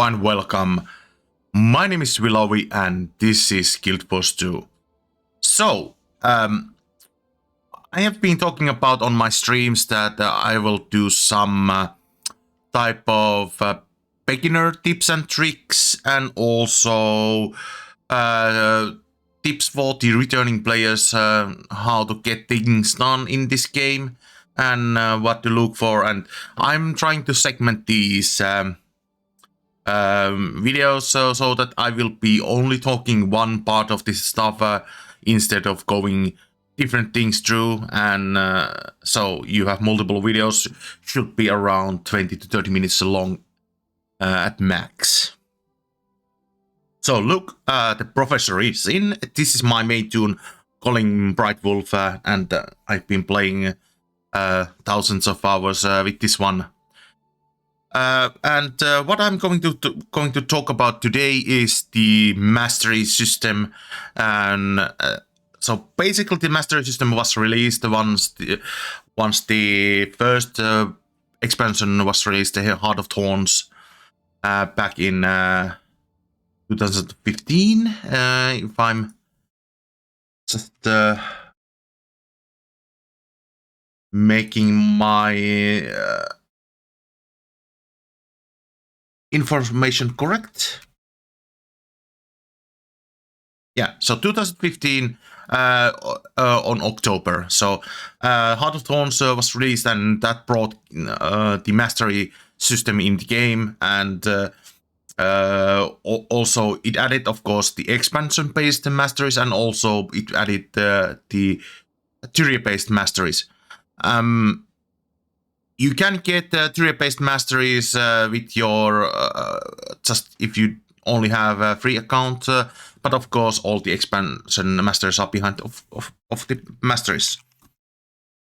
and welcome. My name is Villaovi and this is Guild Wars 2. So, I have been talking about on my streams that I will do some type of beginner tips and tricks, and also tips for the returning players, how to get things done in this game and what to look for. And I'm trying to segment these videos so that I will be only talking one part of this stuff instead of going different things through, and so you have multiple videos, should be around 20 to 30 minutes long at max. So look, the professor is in. This is my main tune, calling Bright Wolf, and I've been playing thousands of hours with this one. And what I'm going to talk about today is the Mastery system. And so basically the Mastery system was released once the first expansion was released, the Heart of Thorns, back in 2015, if I'm just making my information correct. Yeah, so 2015 on October. So Heart of Thorns was released, and that brought the Mastery system in the game, and also it added, of course, the expansion-based Masteries, and also it added the Tyria-based Masteries. You can get Tyria-based Masteries with your just if you only have a free account, but of course all the expansion Masteries are behind of the Masteries.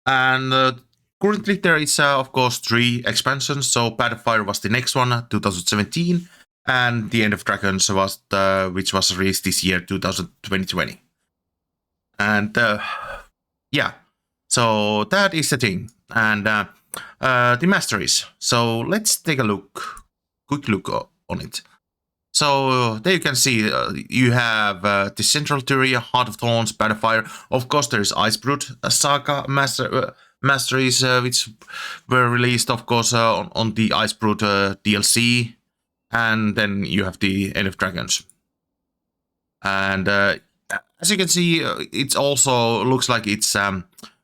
And currently there is of course 3 expansions. So Battlefire was the next one, 2017, and the End of Dragons was which was released this year, 2020. And yeah, so that is the thing. And the Masteries. So let's take a quick look on it. So there you can see you have the Central Tyria, Heart of Thorns, Battlefire. Of course, there is Icebrood Saga Masteries, which were released, of course, on the Icebrood DLC. And then you have the End of Dragons. And as you can see, it also looks like it's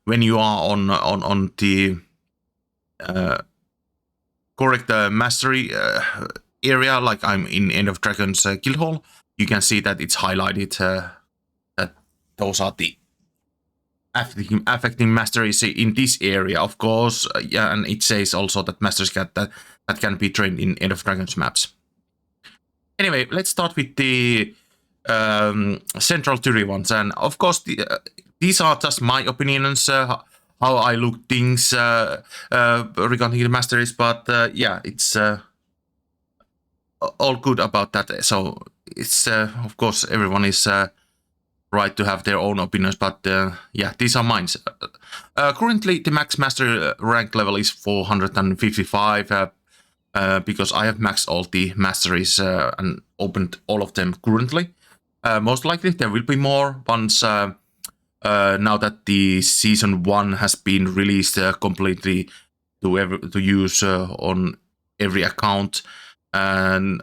when you are on the correct Mastery area, like I'm in End of Dragons Guild Hall, you can see that it's highlighted that those are the affecting Masteries in this area, of course. Yeah, and it says also that Masteries that can be trained in End of Dragons maps. Anyway, let's start with the Central Tyria ones, and of course these are just my opinions, how I look things regarding the Masteries, but yeah, it's all good about that. So it's of course everyone is right to have their own opinions, but yeah, these are mine. Currently the max Mastery rank level is 455 because I have maxed all the Masteries and opened all of them currently. Most likely there will be more once now that the season 1 has been released completely to use on every account, and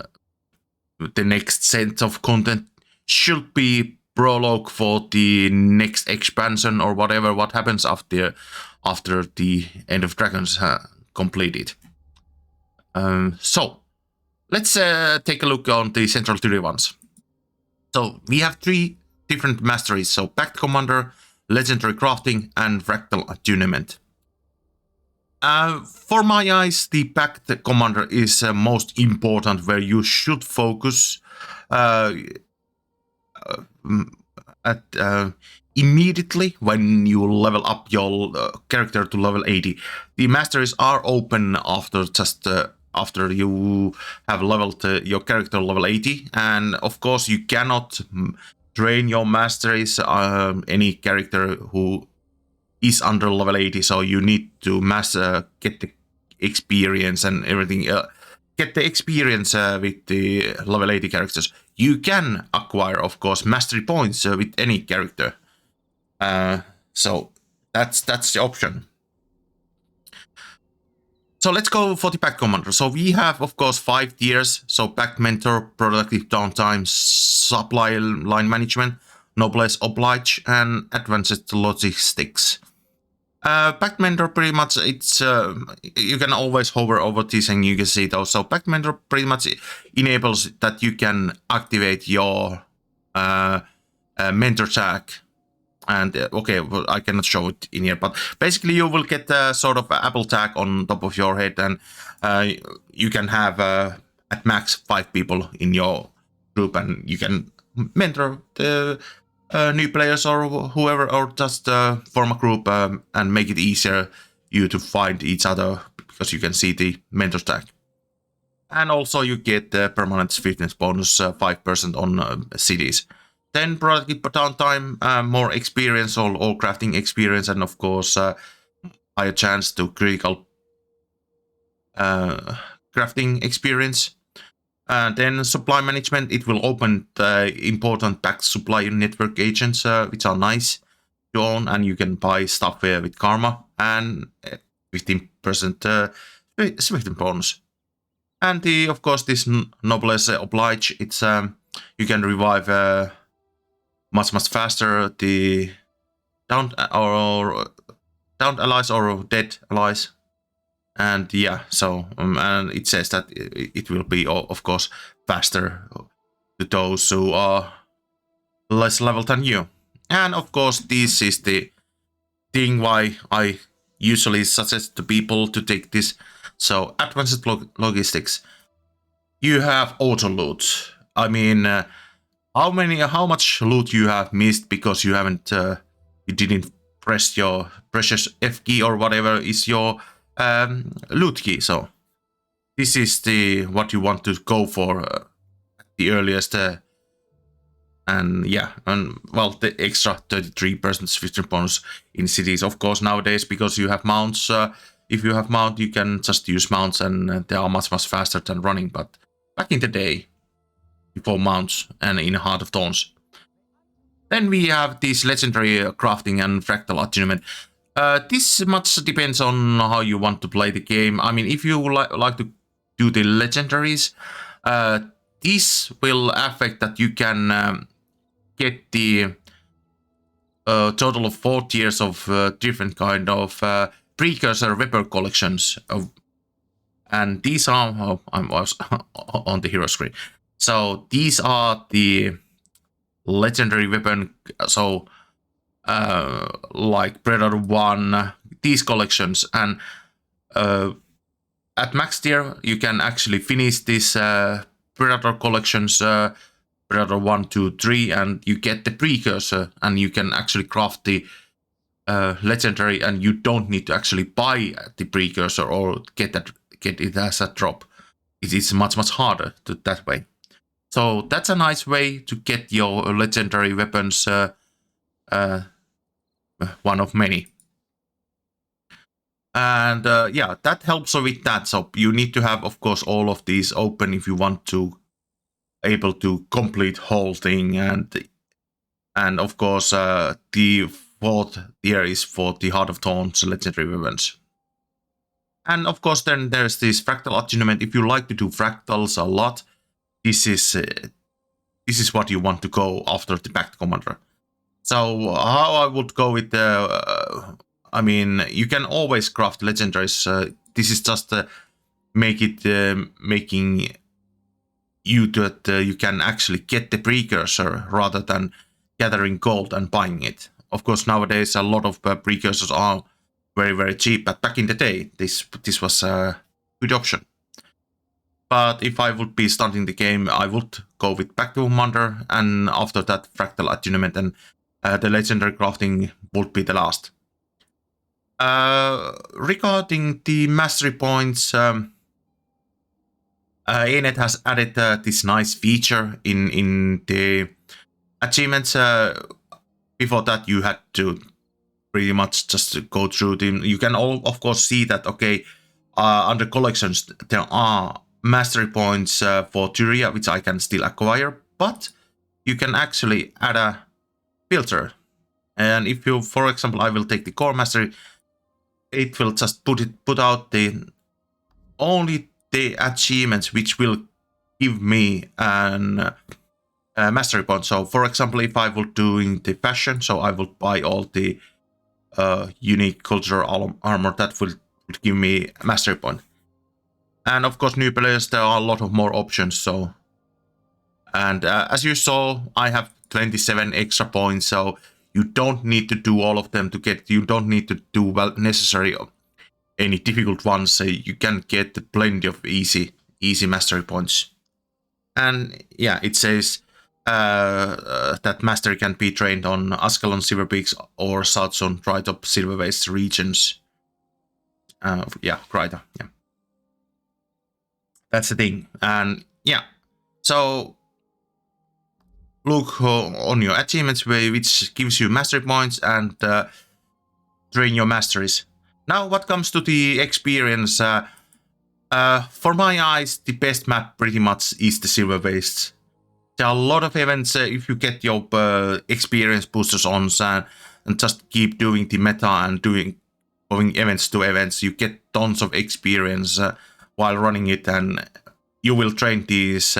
the next set of content should be prologue for the next expansion or whatever, what happens after the End of Dragons completed. So let's take a look on the Central Tyria ones. So we have 3 different Masteries, so Pact Commander, Legendary Crafting, and Fractal Attunement. For my eyes, the Pact Commander is most important, where you should focus immediately when you level up your character to level 80. The Masteries are open after after you have leveled your character level 80, and of course you cannot train your Masteries any character who is under level 80, so you need to get the experience and everything get the experience with the level 80 characters. You can acquire, of course, mastery points with any character. So that's the option. So let's go for the Pact Commander. So we have, of course, 5 tiers. So Pact Mentor, Productive Downtime, Supply Line Management, Noblesse Oblige, and Advanced Logistics. Pact Mentor pretty much, it's you can always hover over these and you can see those. So Pact Mentor pretty much enables that you can activate your mentor tag. And okay, well, I cannot show it in here, but basically you will get a sort of Apple tag on top of your head, and you can have at max 5 people in your group, and you can mentor the new players or whoever, or just form a group and make it easier you to find each other because you can see the mentor tag. And also you get the permanent fitness bonus 5% on cities. Then productive downtime, more experience, all crafting experience, and of course higher chance to critical crafting experience. Then supply management, it will open the important Pact supply network agents, which are nice to own, and you can buy stuff with karma and 15% Swift bonus. And of course this Noblesse Oblige, it's you can revive much faster the downed allies or dead allies. And yeah, so and it says that it will be, of course, faster to those who are less level than you. And of course, this is the thing why I usually suggest to people to take this. So advanced logistics, you have auto loot. I mean, how much loot you have missed because you haven't you didn't press your precious F key or whatever is your loot key. So this is the what you want to go for the earliest, and yeah, and well, the extra 33% switching bonus in cities, of course, nowadays, because you have mounts. If you have mount, you can just use mounts, and they are much faster than running. But back in the day, before mounts and in Heart of Thorns, then we have this legendary crafting and fractal attunement. This much depends on how you want to play the game. I mean, if you like to do the legendaries, this will affect that you can get the total of 4 tiers of different kind of precursor weapon collections. And these are, I was on the hero screen. So these are the legendary weapon, so like Predator 1, these collections, and at max tier you can actually finish these Predator collections, Predator 1, 2, 3, and you get the precursor, and you can actually craft the legendary, and you don't need to actually buy the precursor or get it as a drop. It is much harder to that way. So that's a nice way to get your legendary weapons, one of many. And yeah, that helps with that. So you need to have, of course, all of these open if you want to able to complete whole thing. And of course, the 4th tier is for the Heart of Thorns legendary weapons. And of course, then there's this fractal attunement. If you like to do fractals a lot, this is what you want to go after the Pact Commander. So how I would go with the, I mean, you can always craft legendaries. This is just making you that you can actually get the precursor rather than gathering gold and buying it. Of course, nowadays a lot of precursors are very cheap, but back in the day, this was a good option. But if I would be starting the game, I would go with Pact Commander, and after that, Fractal Attunement, and the Legendary Crafting would be the last. Regarding the Mastery points, ANET has added this nice feature in the achievements. Before that, you had to pretty much just go through them. You can all, of course, see that, okay, under collections, there are mastery points for Tyria, which I can still acquire, but you can actually add a filter. And if you, for example, I will take the core mastery, it will just put out the only the achievements which will give me an mastery point. So, for example, if I would doing the fashion, so I will buy all the unique cultural armor that would give me a mastery point. And of course, new players, there are a lot of more options. So, and as you saw, I have 27 extra points. So you don't need to do all of them to get. You don't need to do well necessary any difficult ones. So you can get plenty of easy mastery points. And yeah, it says that mastery can be trained on Ascalon Silver Peaks or South Zone Drytop Silver Waste regions. Yeah, Kryta, yeah. That's the thing. And yeah, so look on your achievements, which gives you mastery points, and train your masteries. Now, what comes to the experience, for my eyes, the best map pretty much is the Silver Wastes. There are a lot of events if you get your experience boosters on and just keep doing the meta and going events to events, you get tons of experience while running it, and you will train these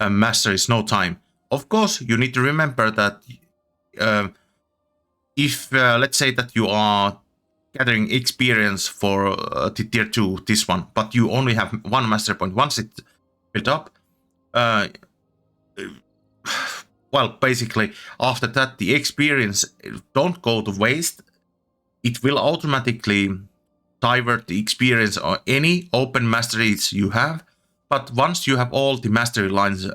masteries no time. Of course, you need to remember that if let's say that you are gathering experience for the tier 2, this one, but you only have one mastery point. Once it's built up, well, basically, after that, the experience don't go to waste. It will automatically divert the experience on any open masteries you have. But once you have all the mastery lines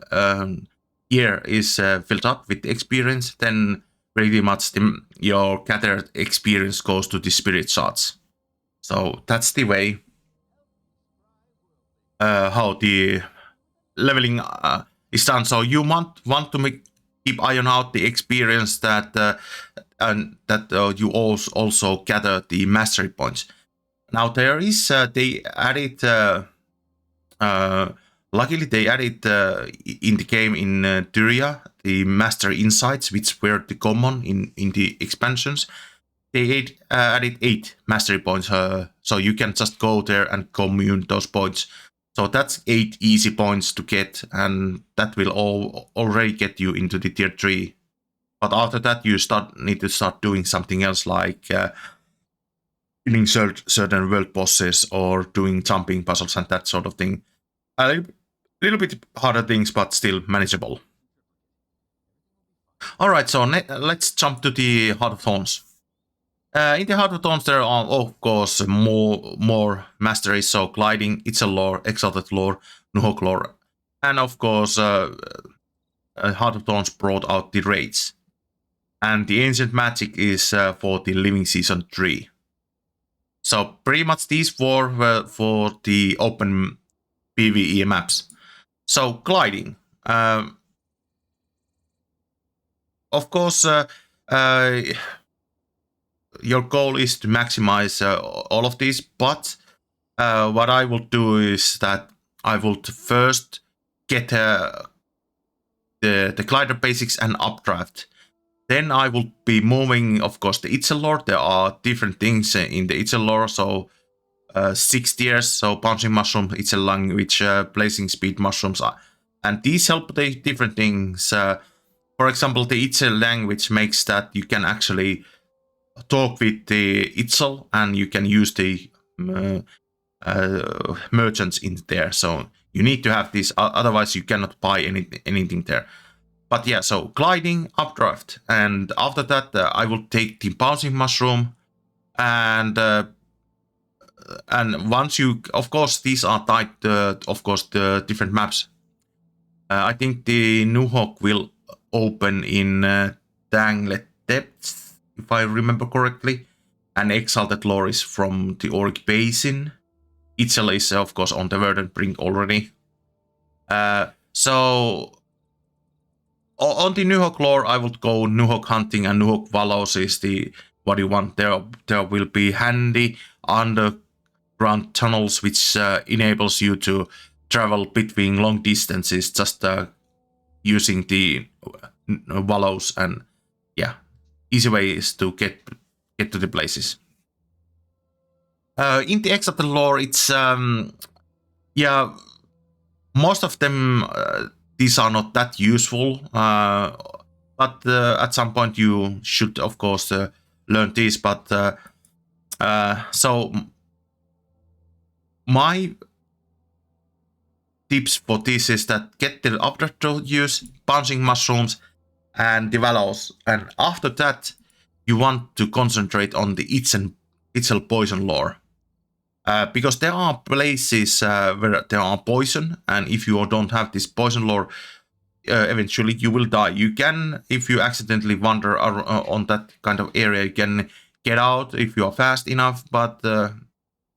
here is filled up with experience, then pretty much your gathered experience goes to the spirit shards. So that's the way how the leveling is done. So you want to keep eye on out the experience that and that you also gather the mastery points. Now there is they added luckily they added in the game in Tyria the mastery insights, which were the common in the expansions. They added 8 mastery points, so you can just go there and commune those points. So that's 8 easy points to get, and that will already get you into the tier 3. But after that, you need to start doing something else, like killing certain world bosses or doing jumping puzzles and that sort of thing. A little bit harder things, but still manageable. Alright, so let's jump to the Heart of Thorns. In the Heart of Thorns, there are, of course, more masteries, so Gliding, It's a Lore, Exalted Lore, Nuhok Lore, and of course, Heart of Thorns brought out the raids. And the Ancient Magic is for the Living Season 3. So pretty much these 4 were for the open PvE maps. So Gliding. Of course, your goal is to maximize all of these, but what I will do is that I will first get the glider basics and updraft. Then I will be moving, of course, the Itzel lore. There are different things in the Itzel lore, so 6 tiers, so Bouncing Mushroom, Itzel Language, Blazing Speed Mushrooms, and these help the different things. For example, the Itzel language makes that you can actually talk with the Itzel, and you can use the merchants in there. So you need to have this, otherwise you cannot buy anything there. But yeah, so Gliding, Updraft, and after that I will take the Bouncing Mushroom, and once you, of course, these are tied, of course, the different maps. I think the Nuhok will open in Tangled Depths, if I remember correctly, and Exalted Lore is from the Auric Basin. Itzel is, of course, on the Verdant Brink already. So on the Nuhok lore, I would go Nuhok Hunting, and Nuhok Valos is the what you want. There will be handy underground underground tunnels, which enables you to travel between long distances just using the wallows, and yeah, easy ways to get to the places. In the Exalted lore, it's yeah, most of them these are not that useful, but at some point you should of course learn these. But so my tips for this is that get the upgrade to use Bouncing Mushrooms and the Vallows, and after that you want to concentrate on the Itzel poison lore. Because there are places where there are poison, and if you don't have this poison lore, eventually you will die. You can, if you accidentally wander on that kind of area, you can get out if you are fast enough, but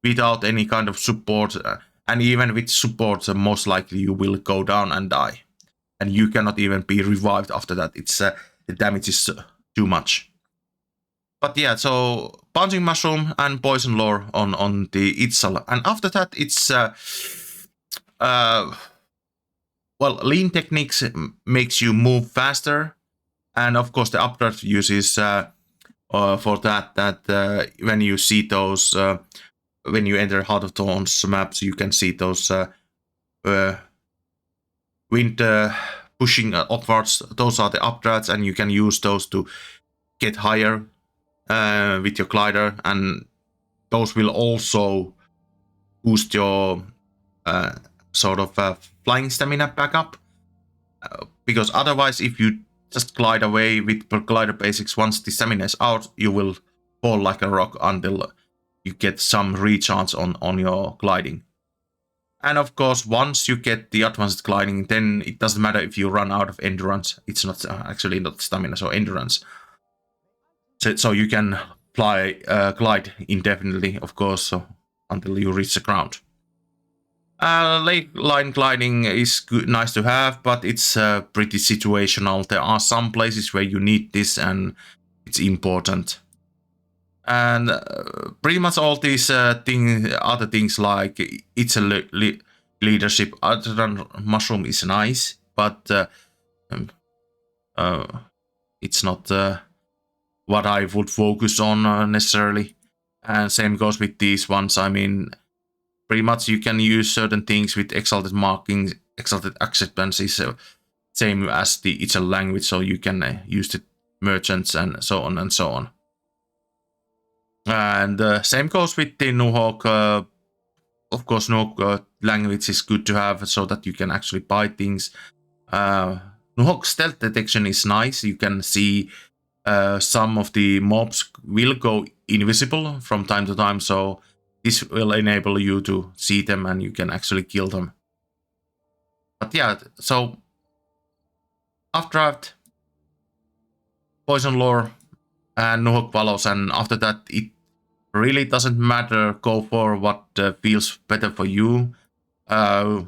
without any kind of support, and even with support, most likely you will go down and die. And you cannot even be revived after that. It's the damage is too much. But yeah, so Bouncing Mushroom and Poison Lore on the Itzel. And after that, it's well, lean techniques makes you move faster, and of course the upgrade uses for that when you see those when you enter Heart of Thorns maps, you can see those wind pushing upwards. Those are the upgrades, and you can use those to get higher with your glider, and those will also boost your sort of flying stamina back up. Because otherwise, if you just glide away with glider basics, once the stamina is out, you will fall like a rock until you get some recharge on your gliding. And of course, once you get the advanced gliding, then it doesn't matter if you run out of endurance. It's not actually not stamina, so endurance. So you can glide indefinitely, of course, so until you reach the ground. Lake line gliding is good, nice to have, but it's pretty situational. There are some places where you need this, and it's important. And pretty much all these other things like it's a leadership. Other than Mushroom is nice, but it's not what I would focus on necessarily. And same goes with these ones. I mean, pretty much you can use certain things with exalted markings, exalted acceptance is same as the Itzel language, so you can use the merchants and so on and so on. And same goes with the Nuhawk. Of course, Nuhawk language is good to have so that you can actually buy things. Nuhawk stealth detection is nice. You can see some of the mobs will go invisible from time to time, so this will enable you to see them and you can actually kill them. But yeah, so Updraft, Poison Lore, and Nuhawk Vallows, and after that it really doesn't matter. Go for what feels better for you. I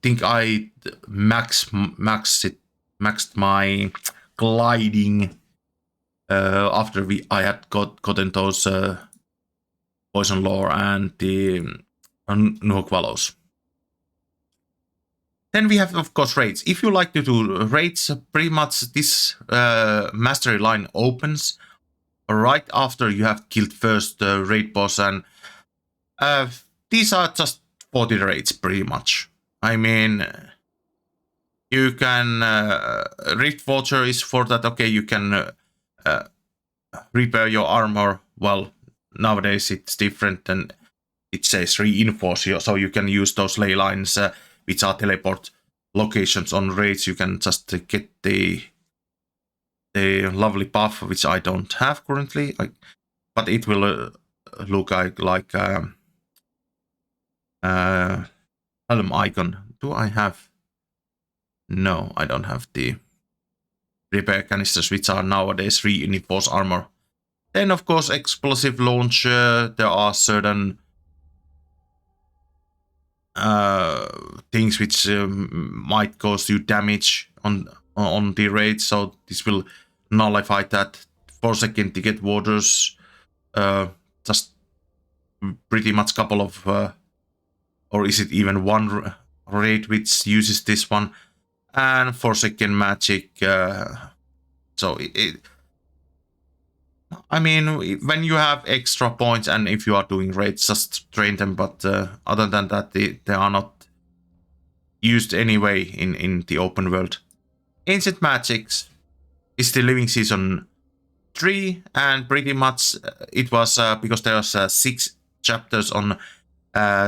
think I maxed my gliding after I had gotten those Poison Lore and the Nuhawk Vallows. Then we have, of course, raids. If you like to do raids, pretty much this mastery line opens right after you have killed first raid boss, and these are just 40 raids pretty much. I mean, you can Rift Vulture is for that. Okay, you can repair your armor. Well, nowadays it's different, and it says reinforce you, so you can use those ley lines which are teleport locations on raids. You can just get the lovely buff, which I don't have currently, but it will look like helm icon. Do I have? No, I don't have the repair canisters, which are nowadays reinforced armor. Then, of course, explosive launch. There are certain things which might cause you damage on the raid, so this will nullify that. 4-second ticket waters, just pretty much couple of, or is it even one raid which uses this one, and Forsaken Magic. So I mean, when you have extra points and if you are doing raids, just train them. But other than that, they are not used anyway in the open world. Ancient Magics is the Living Season 3, and pretty much it was because there was 6 chapters on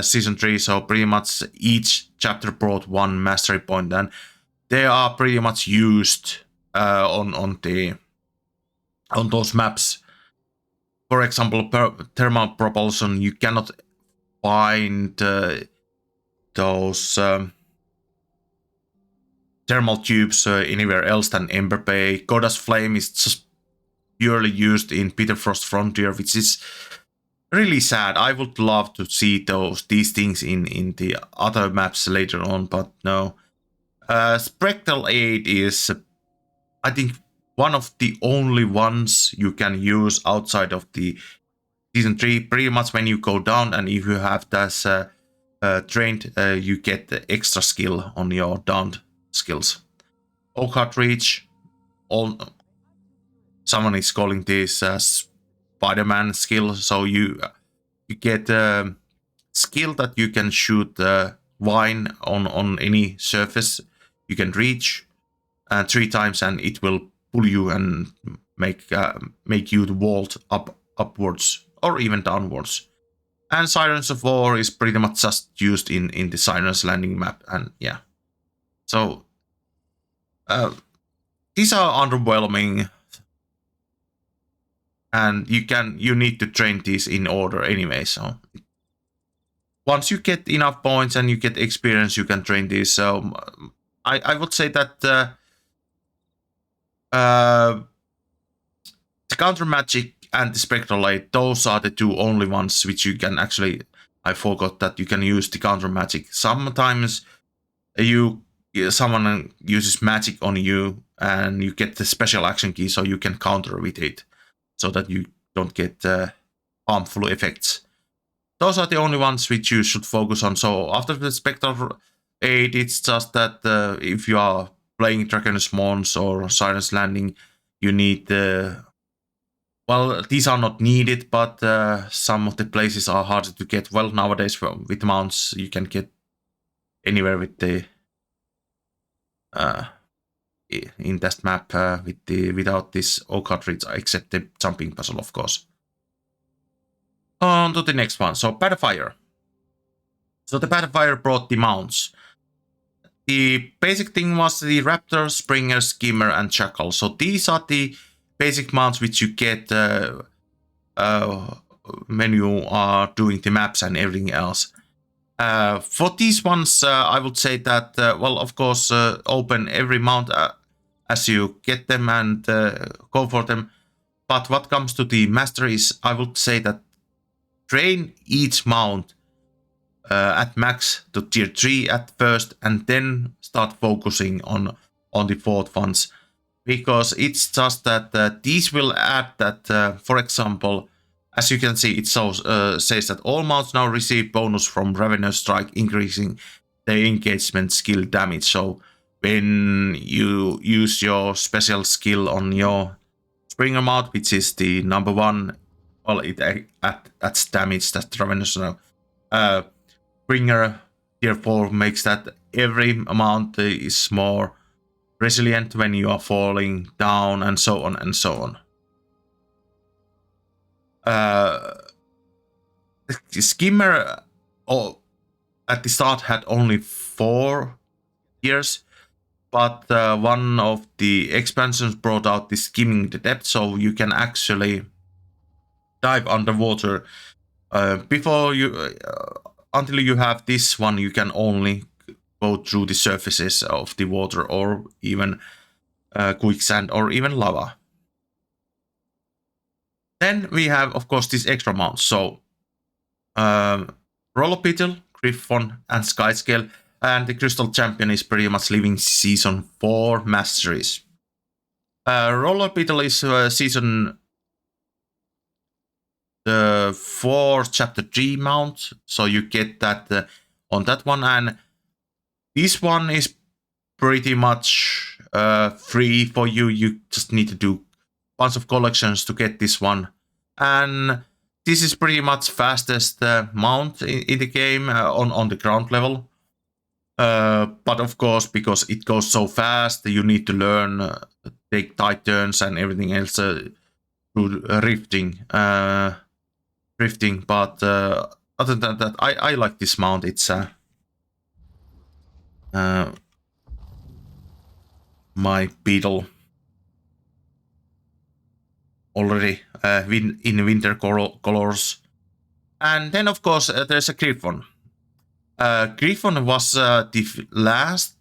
Season 3, so pretty much each chapter brought 1 mastery point, and they are pretty much used on those maps. For example, thermal propulsion, you cannot find those thermal tubes anywhere else than Ember Bay. Goda's Flame is just purely used in Bitterfrost Frontier, which is really sad. I would love to see these things in the other maps later on, but no. Spectral Aid is, I think, one of the only ones you can use outside of the Season 3. Pretty much when you go down, and if you have this trained, you get the extra skill on your downed skills. Oak Reach, someone is calling this Spider-Man skill, so you get a skill that you can shoot wine on any surface you can reach 3 times, and it will pull you and make you vault upwards or even downwards. And Sirens of War is pretty much just used in the Sirens Landing map, and yeah. So these are underwhelming, and you need to train these in order anyway. So once you get enough points and you get experience, you can train these. So I would say that the Counter Magic and the Spectral Light, those are the 2 only ones which you can actually. I forgot that you can use the Counter Magic. Sometimes someone uses magic on you and you get the special action key, so you can counter with it, so that you don't get harmful effects. Those are the only ones which you should focus on. So after the Spectral Aid, it's just that if you are playing Dragon's Mons or Sirens Landing, you need well, these are not needed, but some of the places are harder to get. Well, nowadays with mounts, you can get anywhere with the in that map without this oak cartridge, except the jumping puzzle, of course. On to the next one. So Battlefire. So the Battlefire brought the mounts. The basic thing was the Raptor, Springer, Skimmer, and Jackal. So these are the basic mounts which you get when you are doing the maps and everything else. For these ones, I would say that, well, of course, open every mount as you get them and go for them. But what comes to the Masteries, I would say that train each mount at max to tier 3 at first, and then start focusing on the 4th ones. Because it's just that these will add that, for example, as you can see, it says that all mounts now receive bonus from Ravenous Strike, increasing the engagement skill damage. So when you use your special skill on your Springer mount, which is the number 1, well, it adds damage that Ravenous now. Springer tier 4 makes that every mount is more resilient when you are falling down, and so on and so on. Skimmer at the start had only 4 tiers, but one of the expansions brought out the skimming the depth, so you can actually dive underwater. Before you, until you have this one, you can only go through the surfaces of the water, or even quicksand, or even lava. Then we have, of course, these extra mounts. So Roller Beetle, Griffon, and Skyscale, and the Crystal Champion is pretty much Living Season 4 Masteries. Roller Beetle is Season the 4 chapter 3 mount, so you get that on that one, and this one is pretty much free for you. You just need to do bunch of collections to get this one, and this is pretty much fastest mount in the game on the ground level. But of course, because it goes so fast, you need to learn take tight turns and everything else through rifting. But other than that, I like this mount. It's my beetle already in winter colors. And then, of course, there's a Griffon. Griffon was the last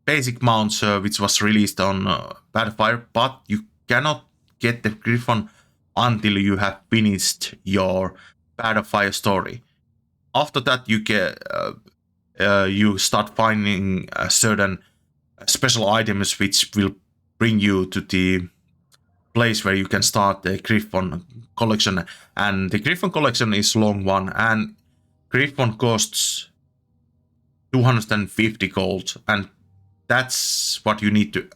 basic mount which was released on Battlefield, but you cannot get the Griffon until you have finished your Battlefield story. After that, you get you start finding certain special items which will bring you to the place where you can start the Griffon collection, and the Griffon collection is long one, and Griffon costs 250 gold, and that's what you need to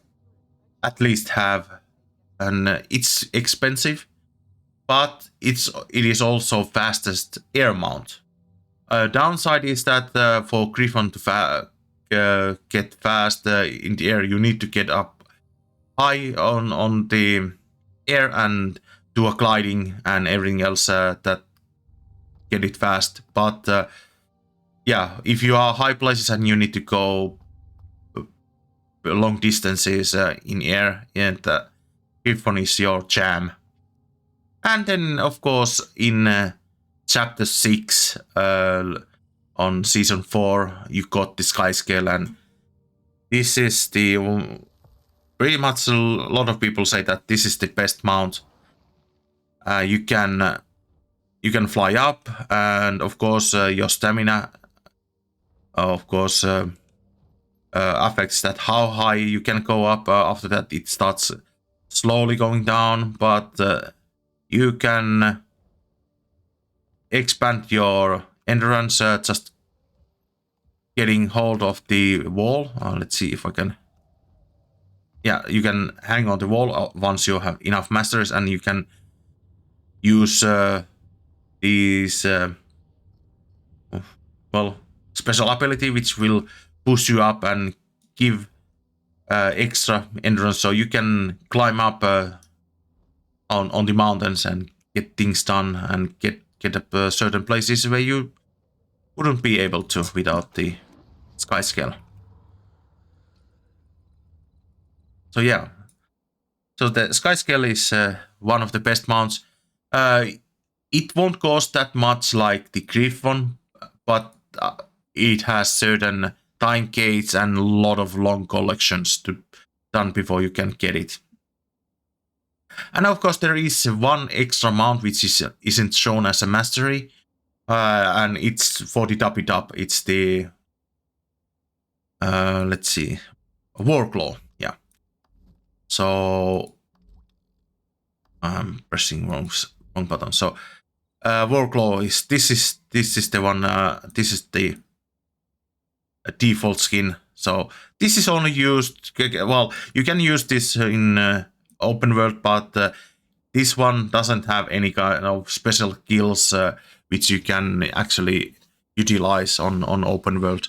at least have, and it's expensive, but it is also fastest air mount. Downside is that for Griffon to get fast in the air, you need to get up high on the air and do a gliding and everything else that get it fast. But yeah, if you are high places and you need to go long distances in air, and Griffon is your jam. And then, of course, in chapter 6 on season 4, you got the sky scale, and this is the pretty much a lot of people say that this is the best mount. You can fly up, and of course your stamina of course affects that how high you can go up. After that it starts slowly going down, but you can expand your endurance just getting hold of the wall. Let's see if I can. Yeah, you can hang on the wall once you have enough masteries, and you can use these well, special ability which will push you up and give extra endurance, so you can climb up on the mountains and get things done and get up certain places where you wouldn't be able to without the sky scale. So yeah, so the sky scale is one of the best mounts. It won't cost that much like the Griffon, but it has certain time gates and a lot of long collections to done before you can get it. And of course, there is one extra mount which isn't shown as a mastery, and it's for the dub. It's the let's see, Warclaw. Yeah. So I'm pressing wrong button. So Warclaw is this is the one. This is the default skin. So this is only used. Well, you can use this in open world, but this one doesn't have any kind of special skills which you can actually utilize on open world.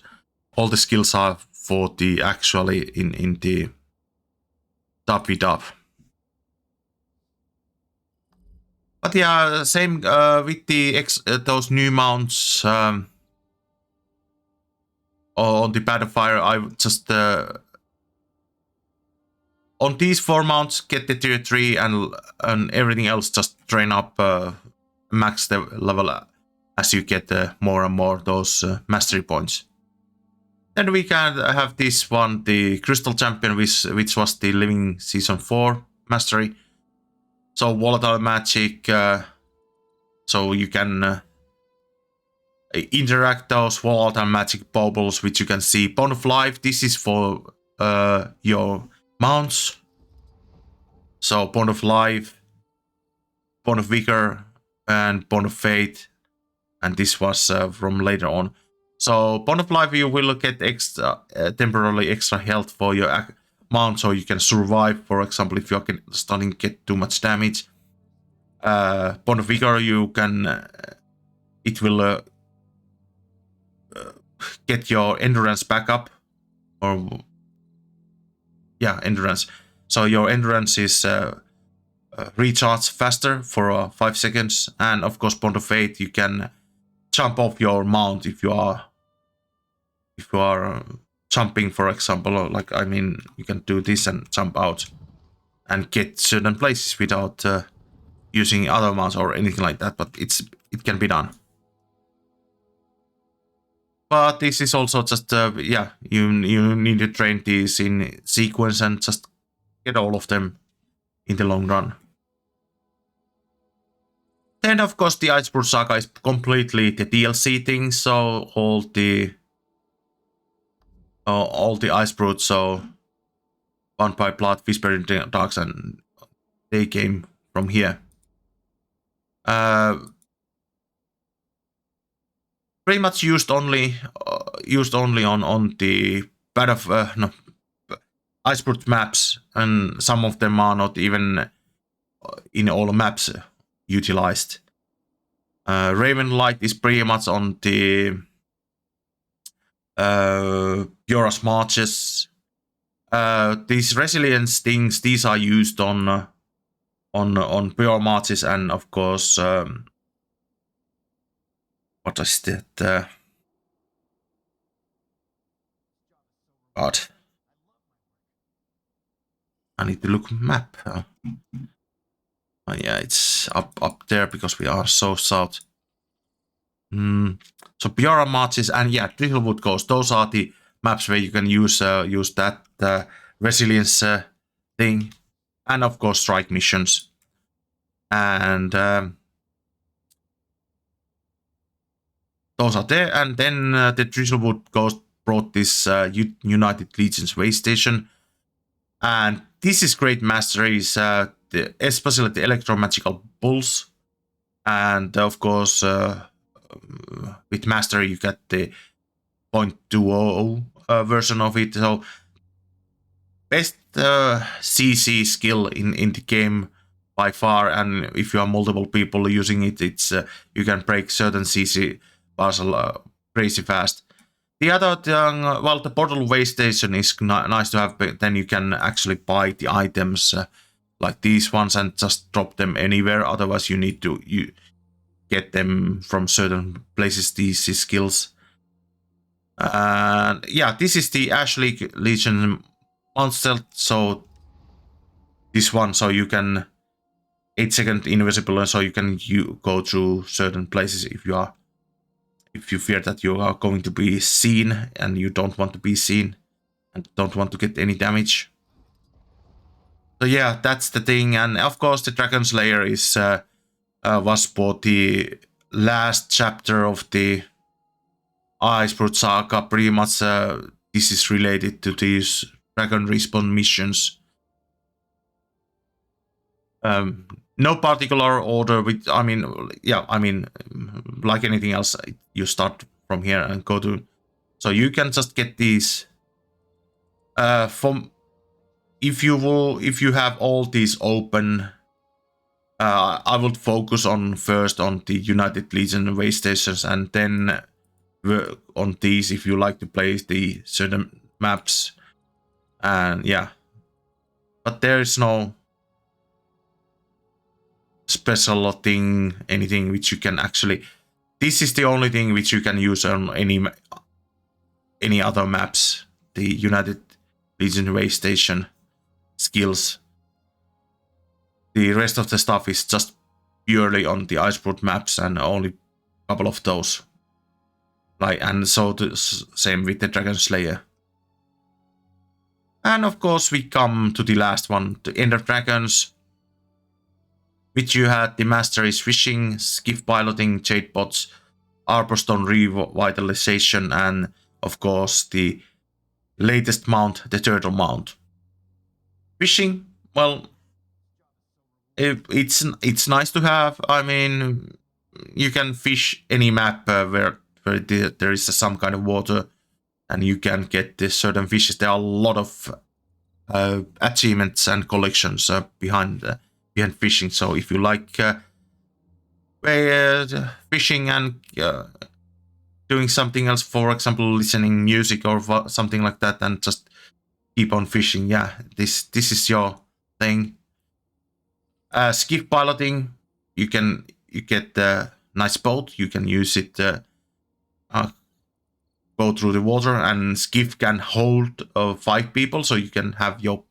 All the skills are for the actually in the dub. But yeah, same with the those new mounts on the Battlefield. I just on these 4 mounts get the tier 3 and everything else just train up max the level as you get more and more those mastery points. Then we can have this one, the Crystal Champion, which was the Living Season 4 mastery. So volatile magic, so you can interact those volatile magic baubles, which you can see. Bond of Life, this is for your mounts. So Bond of Life Bond of Vigor and Bond of Fate, and this was from later on. So Bond of Life, you will get extra temporarily extra health for your mount, so you can survive. For example, if you're starting to get too much damage. Bond of Vigor, you can it will get your endurance back up, or yeah, endurance. So your endurance is recharge faster for 5 seconds, and of course, Bond of Fate, you can jump off your mount if you are jumping, for example. Like, I mean, you can do this and jump out and get certain places without using other mounts or anything like that. But it can be done. But this is also just yeah, you need to train these in sequence and just get all of them in the long run. Then of course the Iceberg Saga is completely the DLC thing, so all the Iceberg, so Bound by Blood, Whispering Darks, and they came from here. Pretty much used only on the Iceberg maps, and some of them are not even in all maps utilized. Raven Light is pretty much on the Yora's Marches. These resilience things, these are used on Pure Marches, and of course what is that? God, I need to look map. Oh yeah, it's up there because we are so south. So Piora Marches and yeah, Drizzlewood Coast, those are the maps where you can use that resilience thing, and of course strike missions. And those are there. And then the Drizzlewood Coast brought this United Legions way station, and this is great Masteries, especially the electromagical bulls, and of course with Mastery you get the 0.20 version of it. So best CC skill in the game by far, and if you are multiple people using it, it's you can break certain CC bars crazy fast. The other thing, well, the portal way station is nice to have, but then you can actually buy the items like these ones and just drop them anywhere. Otherwise, you need to get them from certain places, these skills. Yeah, this is the Ashley Legion mount stealth. So this one, so you can 8-second invisible, and so you can go through certain places if you fear that you are going to be seen and you don't want to be seen and don't want to get any damage. So yeah, that's the thing. And of course the Dragon Slayer is was for the last chapter of the Iceberg Saga. Pretty much this is related to these Dragon Respawn missions. No particular order, with like anything else, you start from here and go to, so you can just get these from, if you have all these open. I would focus on first on the United Legion way stations, and then on these if you like to play the certain maps. And yeah, but there is no special thing, anything which you can actually, this is the only thing which you can use on any other maps, the United Legion way station skills. The rest of the stuff is just purely on the Iceberg maps, and only a couple of those. And so the same with the Dragon Slayer. And of course we come to the last one, the Ender Dragons, which you had the Masteries Fishing, Skiff Piloting, Jade Bots, Arborstone Revitalization, and of course the latest mount, the Turtle Mount. Fishing, well, It's nice to have. I mean, you can fish any map where there is some kind of water, and you can get this certain fishes. There are a lot of achievements and collections behind fishing. So if you like fishing and doing something else, for example, listening music or something like that, and just keep on fishing, yeah, this is your thing. Skiff piloting, you get a nice boat. You can use it go through the water, and skiff can hold 5 people, so you can have your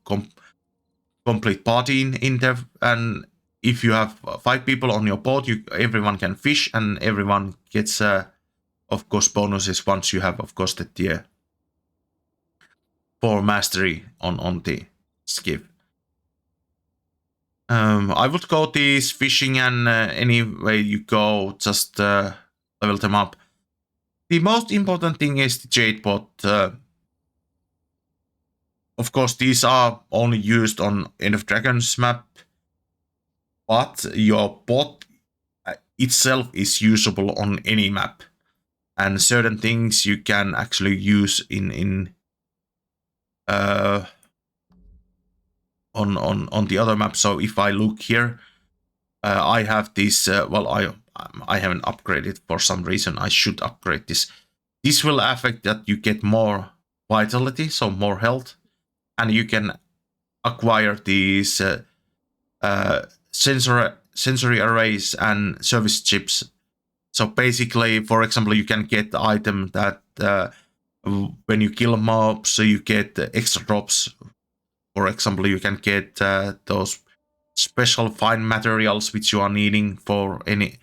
complete party in there. And if you have 5 people on your boat, everyone can fish, and everyone gets of course bonuses once you have, of course, the tier 4 mastery on the skiff. I would go this fishing, and any way you go, just level them up. The most important thing is the jade bot. Of course, these are only used on End of Dragons map, but your bot itself is usable on any map, and certain things you can actually use in on the other map. So if I look here, I have this. Well, I haven't upgraded for some reason. I should upgrade this. This will affect that you get more vitality, so more health, and you can acquire these sensory arrays and service chips. So basically, for example, you can get the item that when you kill mobs, so you get extra drops. For example, you can get those special fine materials which you are needing for any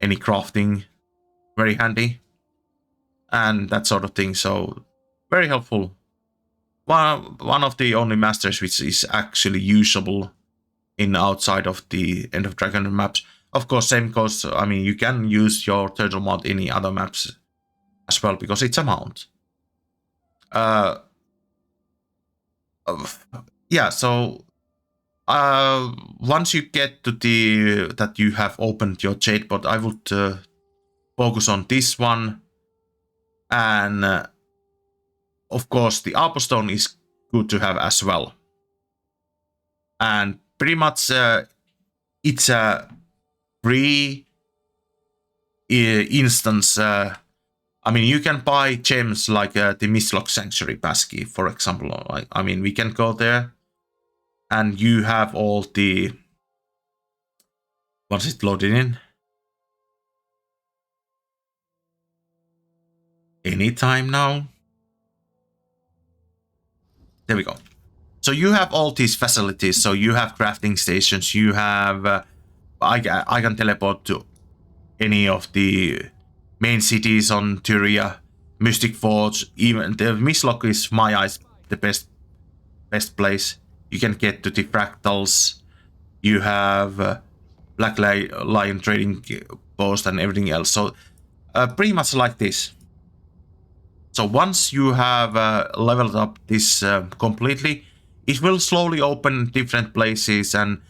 crafting. Very handy, and that sort of thing. So very helpful. One of the only masters which is actually usable in outside of the End of Dragon maps. Of course, same goes. I mean, you can use your turtle mod in any other maps as well, because it's a mount. Yeah. So once you get to that you have opened your jade bot, I would focus on this one, and of course the Arbor Stone is good to have as well. And pretty much it's a free instance. I mean, you can buy gems like the Mistlock Sanctuary Passkey, for example. I mean, we can go there, and you have all the. Once it loaded in, anytime now. There we go. So you have all these facilities. So you have crafting stations. You have. I can teleport to any of the main cities on Tyria, Mystic Forge. Even the Mistlock is my eyes the best place. You can get to the fractals. You have Black Lion trading post and everything else. So pretty much like this. So once you have leveled up this completely, it will slowly open different places, and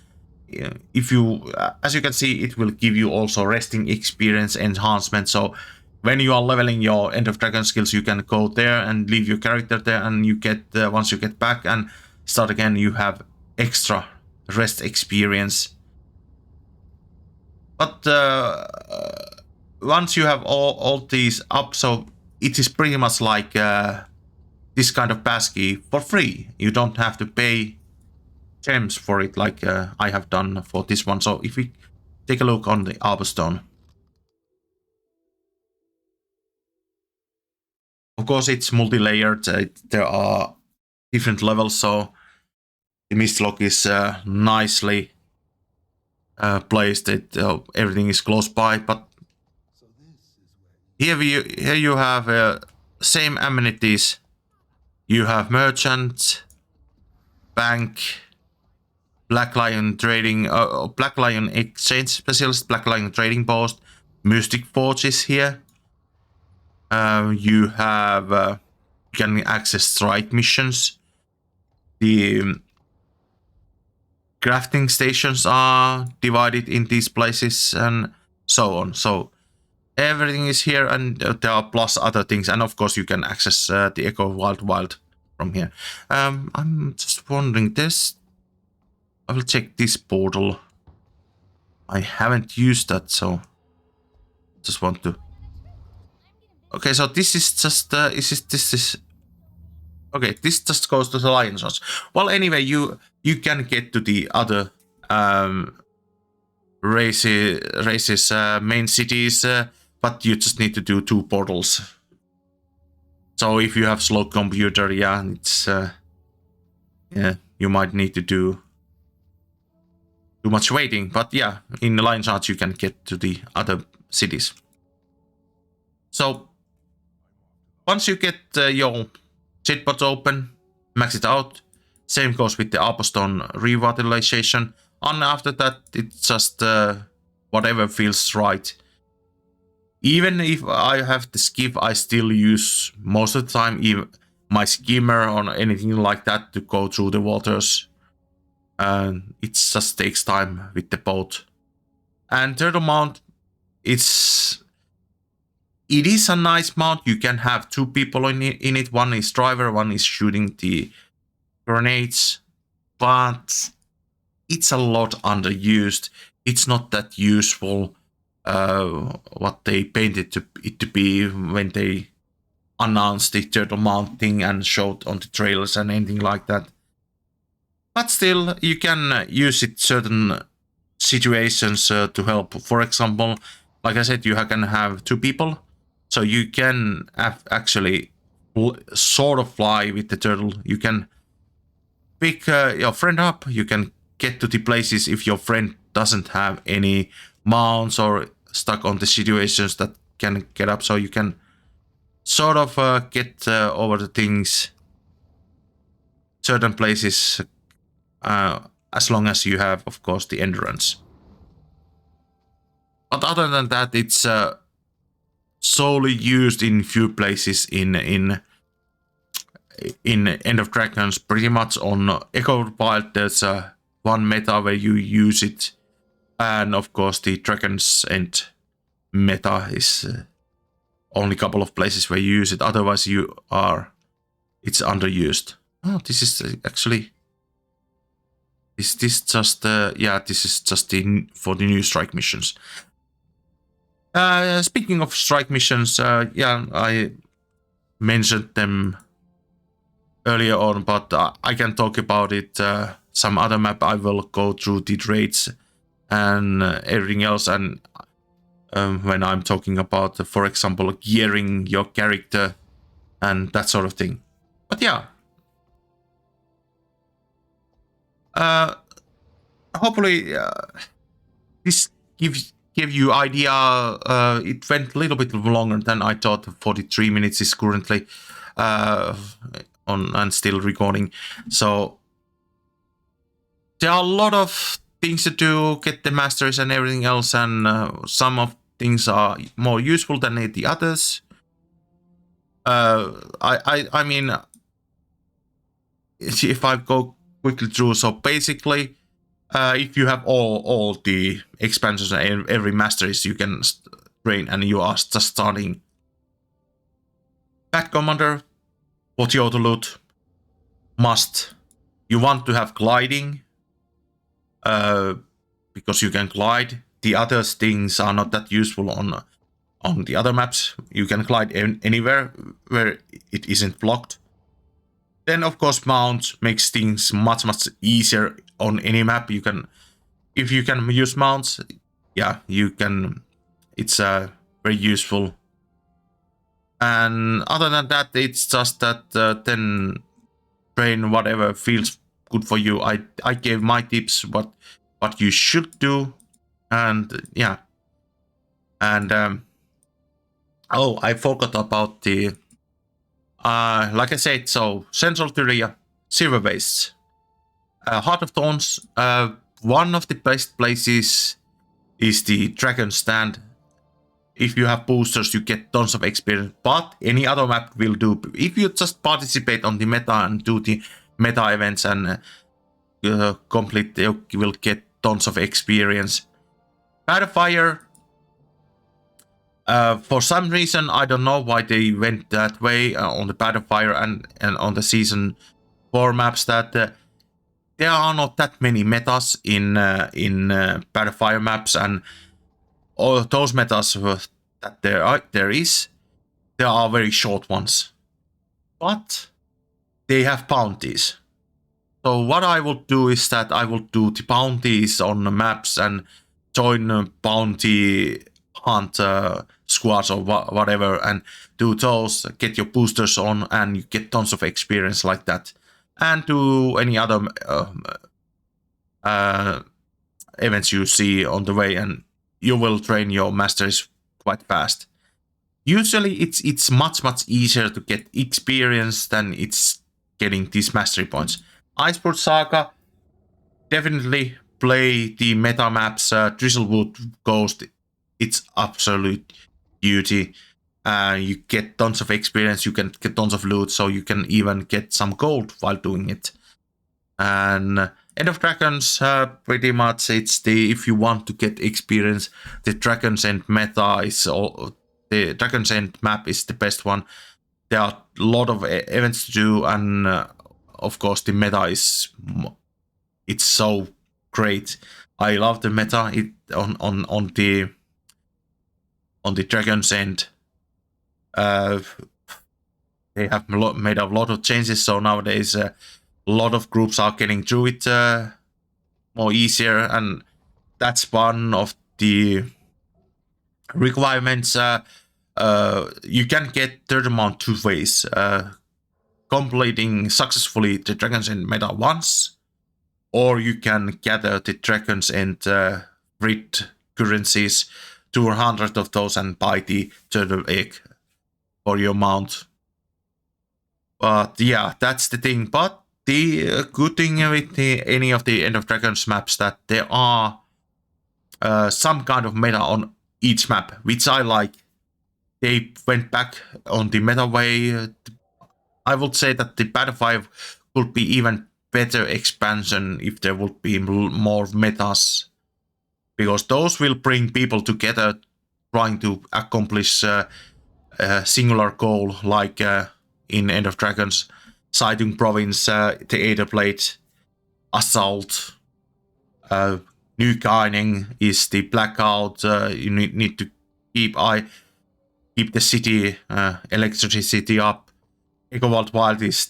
if you, as you can see, it will give you also resting experience enhancement. So when you are leveling your End of Dragon skills, you can go there and leave your character there, and you get once you get back and start again, you have extra rest experience. But once you have all these up, so it is pretty much like this kind of passkey for free. You don't have to pay gems for it like I have done for this one. So if we take a look on the Arbor Stone, of course it's multi-layered. There are different levels, so the Mistlock is nicely placed. Everything is close by, but here you have same amenities. You have merchant, bank, Black Lion trading, Black Lion exchange specialist, Black Lion trading post, Mystic Forge is here. You have you can access strike missions, the crafting stations are divided in these places and so on. So everything is here, and there are plus other things, and of course you can access the Echo Wild from here. I'm just wondering this. I will check this portal. I haven't used that, so just want to. Okay, so this is just this is okay. This just goes to the Lion's House. Well, anyway, you can get to the other races main cities, but you just need to do 2 portals. So if you have slow computer, yeah, it's yeah, you might need to do too much waiting. But yeah, in the Lion's House you can get to the other cities. So once you get your jetpot open, max it out. Same goes with the Arbostone revitalization. And after that, it's just whatever feels right. Even if I have the skiff, I still use most of the time even my skimmer or anything like that to go through the waters. And it just takes time with the boat. And Turtle Mount, it is a nice mount. You can have 2 people in it. One is driver, one is shooting the grenades. But it's a lot underused. It's not that useful what they painted it to be when they announced the Turtle Mount thing and showed on the trailers and anything like that. But still, you can use it certain situations to help. For example, like I said, you can have 2 people. So you can actually sort of fly with the turtle. You can pick your friend up. You can get to the places if your friend doesn't have any mounts or stuck on the situations that can get up. So you can sort of get over the things, certain places, as long as you have, of course, the endurance. But other than that, it's solely used in few places in End of Dragons. Pretty much on Echo Wild, there's one meta where you use it, and of course the Dragon's End meta is only a couple of places where you use it. Otherwise, it's underused. Oh, this is actually. Is this just yeah? This is just for the new strike missions. Speaking of strike missions, yeah, I mentioned them earlier on, but I can talk about it some other map. I will go through the raids and everything else, and when I'm talking about, for example, gearing your character and that sort of thing. But yeah. Hopefully this give you idea. It went a little bit longer than I thought. 43 minutes is currently on and still recording. So there are a lot of things to do, get the masteries and everything else, and some of things are more useful than the others. I mean, if I go quickly through, so basically, if you have all the expansions and every masteries you can train, and you are just starting Bat Commander, what you auto loot must. You want to have gliding, because you can glide. The other things are not that useful on the other maps. You can glide anywhere where it isn't blocked. Then of course mount makes things much easier on any map. You can, if you can use mounts, yeah, you can. It's very useful. And other than that, it's just that then train whatever feels good for you. I gave my tips what you should do, and yeah. And oh, I forgot about the. Like I said, so Central Tyria, Silver Wastes, Heart of Thorns. One of the best places is the Dragon Stand. If you have boosters, you get tons of experience, but any other map will do. If you just participate on the meta and do the meta events and complete, you will get tons of experience. Battlefire, for some reason, I don't know why they went that way on the Battlefire and on the Season 4 maps, that there are not that many metas in Battlefire maps, and all those metas that there are very short ones. But they have bounties. So what I will do is that I will do the bounties on the maps and join bounty hunt squads or whatever, and do those, get your boosters on, and you get tons of experience like that. And do any other events you see on the way, and you will train your masteries quite fast. Usually it's much easier to get experience than it's getting these mastery points. Iceberg Saga, definitely play the meta maps. Drizzlewood Ghost, it's absolute beauty. You get tons of experience, you can get tons of loot, so you can even get some gold while doing it. And End of Dragons, pretty much it's the, if you want to get experience, the Dragon's End meta is all, the Dragon's End map is the best one. There are a lot of events to do, and of course the meta is, it's so great. I love the meta on the Dragon's End. They have made a lot of changes, so nowadays a lot of groups are getting through it more easier, and that's one of the requirements. You can get third amount 2 ways. Completing successfully the Dragon's End meta once, or you can gather the Dragon's End grid currencies, 200 of those, and buy the turtle egg for your mount. But yeah, that's the thing. But the good thing with any of the End of Dragons maps, that there are some kind of meta on each map, which I like. They went back on the meta way. I would say that the Battlefire could be even better expansion if there would be more metas, because those will bring people together trying to accomplish a singular goal, like in End of Dragons, Siding Province, the Aetherblade, Assault, New Guining is the Blackout. You need to keep the city, electricity up. Echoworld Wild is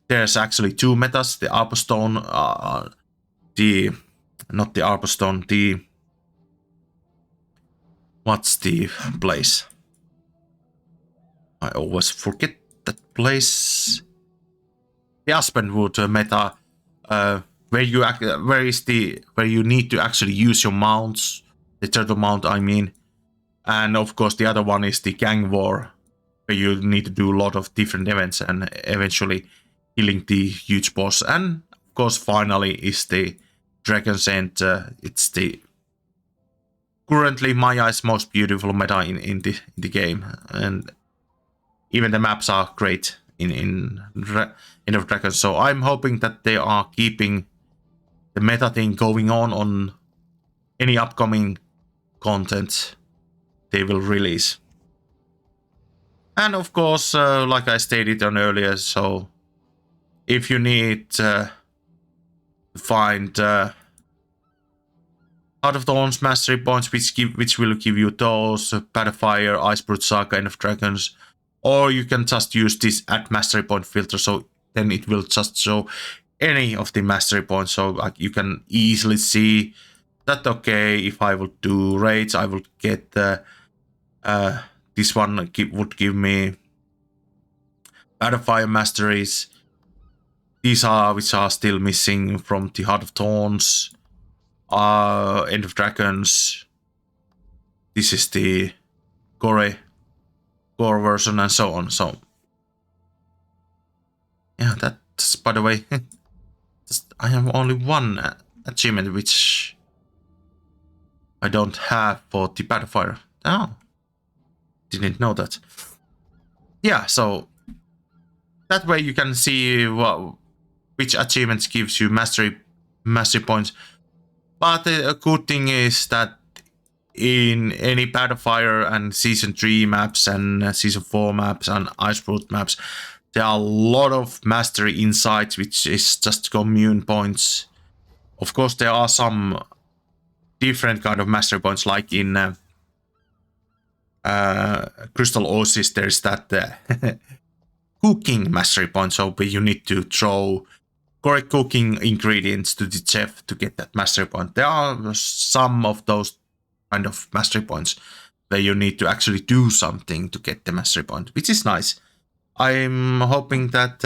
there's actually 2 metas, the Arbostone, not the Arbostone, what's the place? I always forget that place. The Aspenwood meta, where you need to actually use your mounts, the turtle mount, I mean. And of course the other one is the Gang War, where you need to do a lot of different events and eventually killing the huge boss. And of course finally is the Dragon's End. It's the currently my eyes most beautiful meta in the game, and even the maps are great in End of Dragons. So I'm hoping that they are keeping the meta thing going on any upcoming content they will release. And of course, like I stated on earlier, so if you need to find Heart of Thorns mastery points, which will give you those, Battlefire, Iceberg Saga, End of Dragons, or you can just use this add mastery point filter, so then it will just show any of the mastery points, so like you can easily see that, okay, if I would do raids, I would get this one would give me Battlefire masteries. These are which are still missing from the Heart of Thorns, End of Dragons. This is the core version, and so on. So yeah, that's, by the way, I have only one achievement which I don't have for the Battlefire. Oh, didn't know that. Yeah, so that way you can see which achievements gives you mastery mastery points. But a good thing is that in any Battlefire and Season 3 maps and Season 4 maps and Iceroot maps, there are a lot of mastery insights, which is just commune points. Of course, there are some different kind of mastery points, like in Crystal Oasis, there's that cooking mastery point, so you need to throw correct cooking ingredients to the chef to get that mastery point. There are some of those kind of mastery points where you need to actually do something to get the mastery point, which is nice. I'm hoping that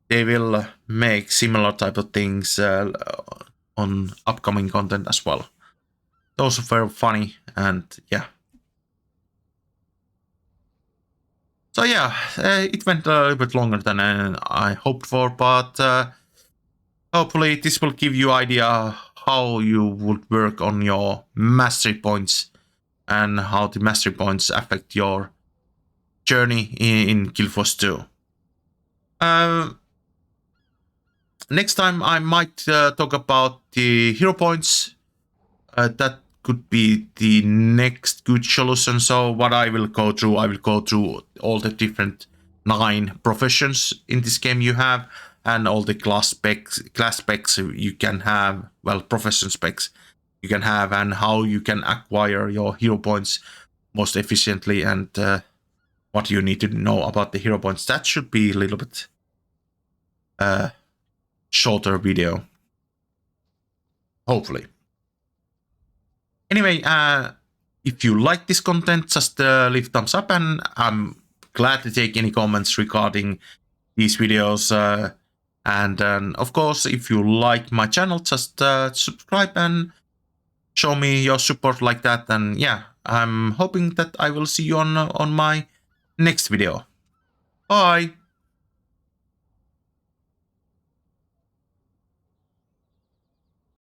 they will make similar type of things on upcoming content as well. Those are very funny, and yeah. So yeah, it went a little bit longer than I hoped for, but hopefully this will give you idea how you would work on your mastery points and how the mastery points affect your journey in Guild Wars 2. Next time I might talk about the hero points. That could be the next good solution. So what I will go through all the different 9 professions in this game you have, and all the class specs you can have, well, profession specs you can have, and how you can acquire your hero points most efficiently, and what you need to know about the hero points. That should be a little bit shorter video, hopefully. Anyway, if you like this content, just leave thumbs up, and I'm glad to take any comments regarding these videos. And of course, if you like my channel, just subscribe and show me your support like that. And yeah, I'm hoping that I will see you on my next video. Bye!